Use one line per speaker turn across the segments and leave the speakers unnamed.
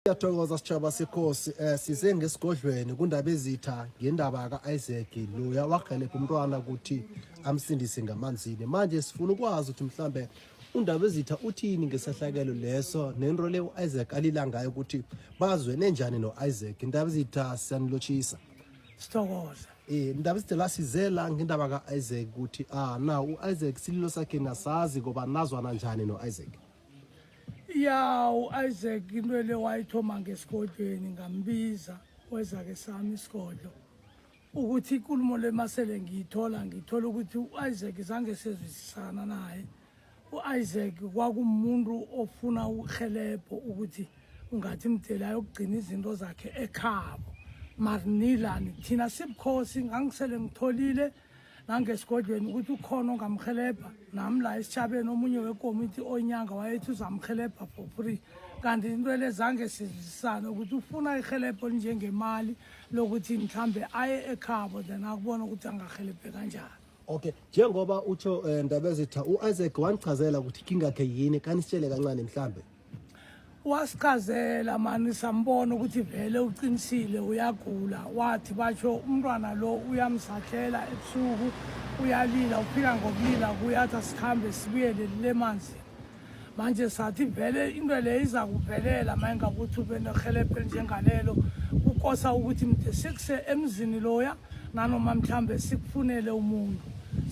Siyathokoza sitshaba sekhosi size ngesigodlweni kundaba ezitha ngendaba kaIsaac loya wakhelipha umntwana ukuthi amsindise ngamanzini. Manje sifuna ukwazi ukuthi mhlambe undaba ezitha uthini ngesahlakelo leso nento le uIsaac alila ngayo ukuthi bazwene njani noIsaac. Indaba ezitha siyanilotshisa.
Sithokoza.
Indaba ezitha la sizela ngendaba kaIsaac ukuthi na uIsaac sililo sakhe nasazi ngoba nazwana njani noIsaac.
Ya uIsaac into le wayithoma ngesigodlweni ngambiza wezake sami isigodlo ukuthi inkulumo lemasele ngithola ukuthi uIsaac zange sezwisisana naye. uIsaac kwakumuntu ofuna uhelebho ukuthi ungathi mdela yokugcina izinto zakhe ekhabo marinilani thina sibukhosi ngangisele ngitholile nangesigodlweni ukuthi ukhona ongamhelebha nami la esitshabeni omunye wekomiti onyanga wayethi uzamhelebha for free kanti into lezange sizisana ukuthi ufuna ihelebho njengemali lokuthi mhlambe aye ekhabo then akubona ukuthi angahelebhe kanjani.
Okay, njengoba utsho ndaba ezitha uIsaac wangichazela ukuthi inkinga yakhe yini kanisitshele kancane mhlambe.
Wasichazela mani sambona ukuthi vele uqinisile uyagula wathi batsho umntwana lo uyamsahlela ebusuku uyalila uphika ngokulila kuyathi asikhambe sibuyele lemanzi. Manje sathi vele into le iza kuvelela mayingakuthi ube nehelebhe njengalelo ukosa ukuthi mde sikuse emzini loya nanoma mhlambe sikufunele umuntu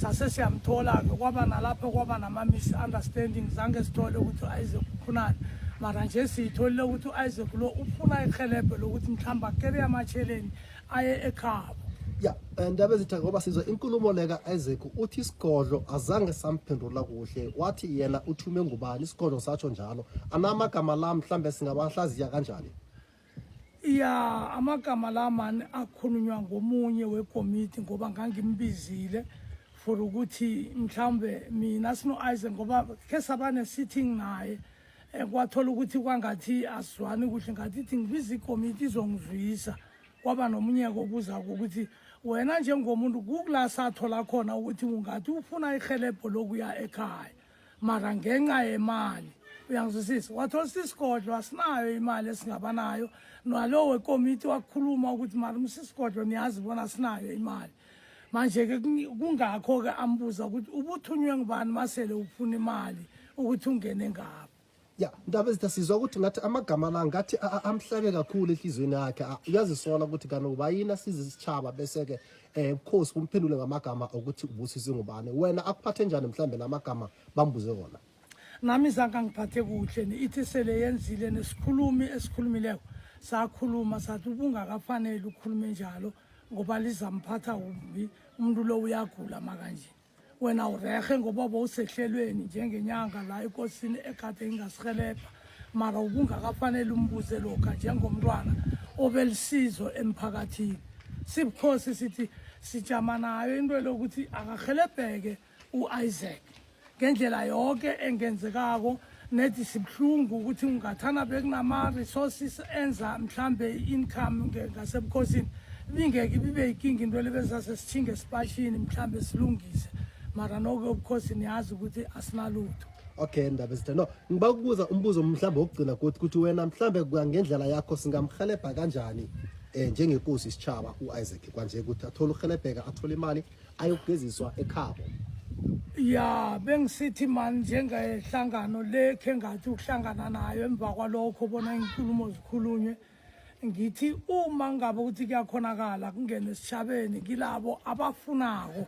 sase siyamthola-ke kwaba nalapho kwaba nama-misunderstanding zange sithole ukuthi uIsaac ufunani mara nje siyitholile ukuthi uIsaac lo ufuna ihelebhe lokuthi mhlawumbe akere amatsheleni aye ekhabo.
Ya ndaba ezitha ngoba sizwa inkulumo leka Isaac uthi isigodlo azange samphendula kuhle wathi yena uthume ngubani isigodlo satsho njalo anamagama la mhlambe singabahlaziya kanjani.
Ya amagama la mani akhulunywa ngomunye wekomiti ngoba ngangimbizile for ukuthi mhlambe mina uIsaac ngoba ke sabane sitting naye kwathola ukuthi kwangathi asizwani kuhle ngathi ithi ngibiza ikomiti izongizwisa kwaba nomunye obuza ukuthi wena njengomuntu kukula sathola khona ukuthi ungathi ufuna ihelebho lokuya ekhaya mara ngenxa yemali uyangizwisisa wathola isigodlo asinayo imali esingabanayo nalo wekomiti wakhuluma ukuthi mara umsisigodlo niyazi bona sinayo imali manje ke kungakho ke ambuza ukuthi ubuthunywe ngubani masele ufuna imali ukuthi ungene ngapho.
Ya ndaba ezitha sizwa ukuthi ngathi amagama la ngathi amhlabe kakhulu ehlizweni yakhe uyazisola ukuthi kanti ubayina size isitshaba bese ke ukhosi kumphendule ngamagama ukuthi ubusise ngubani wena akuphathe njani mhlambe namagama bambuze wona.
Nami zange ngiphathe kuhle ithi sele yenzile nesikhulumi esikhulumileko sakhuluma sathi ubungakafanele ukukhuluma njalo ngoba lizamphatha umbi umuntu lo uyagula makanje wena urehe ngoba bowusehlelweni njengenyanga la enkosini ekade ingasihelebha mara ubungakafanele umbuze lokha njengomntwana obelisizo emphakathini. Sibukhosi sithi sijama nayo into lokuthi akahelebheke uIsaac ngendlela yonke engenzekako nethi sibhlungu ukuthi ungathana bekunama resources enza mhlambe income ngasebukhosini bingeke bibe ikinga into lebezase sithinge sipashini mhlambe silungise mara noke ubukhosini yazi ukuthi asinalutho.
Okay ndaba ezitha no ngibakubuza umbuzo mhlambe wokugcina ukuthi wena mhlambe ngendlela yakho singamhelebha kanjani njengenkosi isitshaba uIsaac kwanje ukuthi athola uhelebheka athola imali ayokugeziswa ekhabo.
Ya bengisithi manje njengehlangano lekhe ngathi ukuhlangana nayo emva kwalokho bona inkulumo zikhulunywe ngithi uma ngabe ukuthi kuyakhonakala kungene esitshabeni kilabo abafunako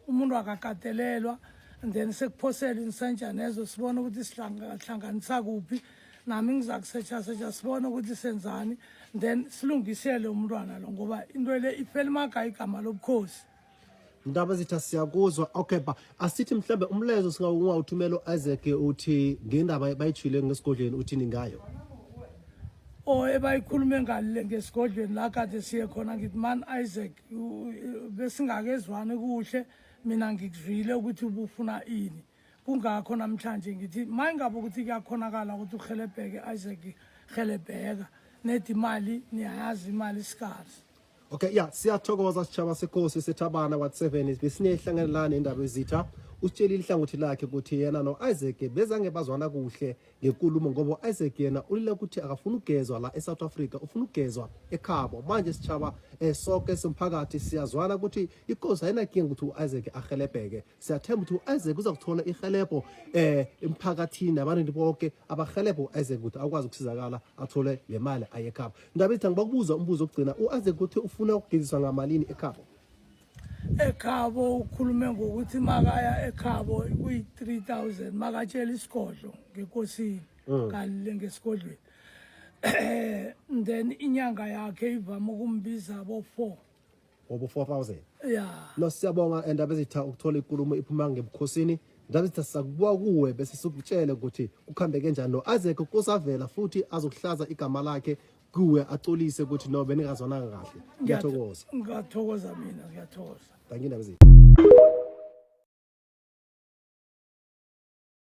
umuntu akakatelelwa then sekuphosela insantshanezo sibona ukuthi sihlanganisa kuphi nami ngizakusearcha sibona ukuthi senzani then silungisele umntwana lo ngoba into le ifelimaka igama lobukhosi.
Ndaba ezitha siyakuzwa. Okay ba asithi mhlambe umlezo singawuthumela uIsaac uthi ngendaba bayithile ngesigodlweni uthini ngayo.
Ebayikhulume ngale ngesigodlweni la kade siye khona ngithi man Isaac besingakezwani kuhle mina ngikuzwile ukuthi ubufuna ini kungakho namhlanje ngithi mayingabe ukuthi kuyakhonakala ukuthi uhelebheke Isaac helebheka nedi imali niyayazi imali isikhazi.
Okay, ya siyathokoza sitshaba sekhosi sethabana what 7 besinehlangana la nendaba ezitha usitshelile ihlangothi lakhe ukuthi yena no-Isaac bezange bazwana kuhle ngenkulumo ngoba u-Isaac yena ulile ukuthi akafuna ukugezwa la eSouth Africa, ufuna ukugezwa ekhabo. Manje sitshaba sonke somphakathi siyazwana ukuthi inkosi ayinankinga ukuthi u-Isaac ahelebheke. Siyathemba ukuthi u-Isaac uza kuthola ihelebho emphakathini, abantu bonke abahelebhe u-Isaac ukuthi akwazi ukusizakala athole le mali aye ekhabo. Ndaba ethi ngibakubuza umbuzo okugcina, u-Isaac ukuthi ufuna ukugeziswa ngamalini ekhabo?
Ekhabo ukhulume ngokuthi makaya ekhabo kuyi-3,000 makatshela isigodlo ngenkosini kanti ngesigodlweni. Then inyanga yakhe ivama ukumbiza abo-4.
Obo 4,000.
Yeah.
No, siyabonga endaba ezitha ukuthola inkulumo iphuma ngebukhosini. Ndaba ezitha sakubuka kuwe bese sikutshele ukuthi kukhambe kanjani no-Isaac kusavela futhi azokuhlaza igama lakhe kuwe acolise ukuthi no beningazwananga kahle. Ngiyathokoza.
Ngiyathokoza mina, ngiyathokoza.
Thank you ndaba ezitha.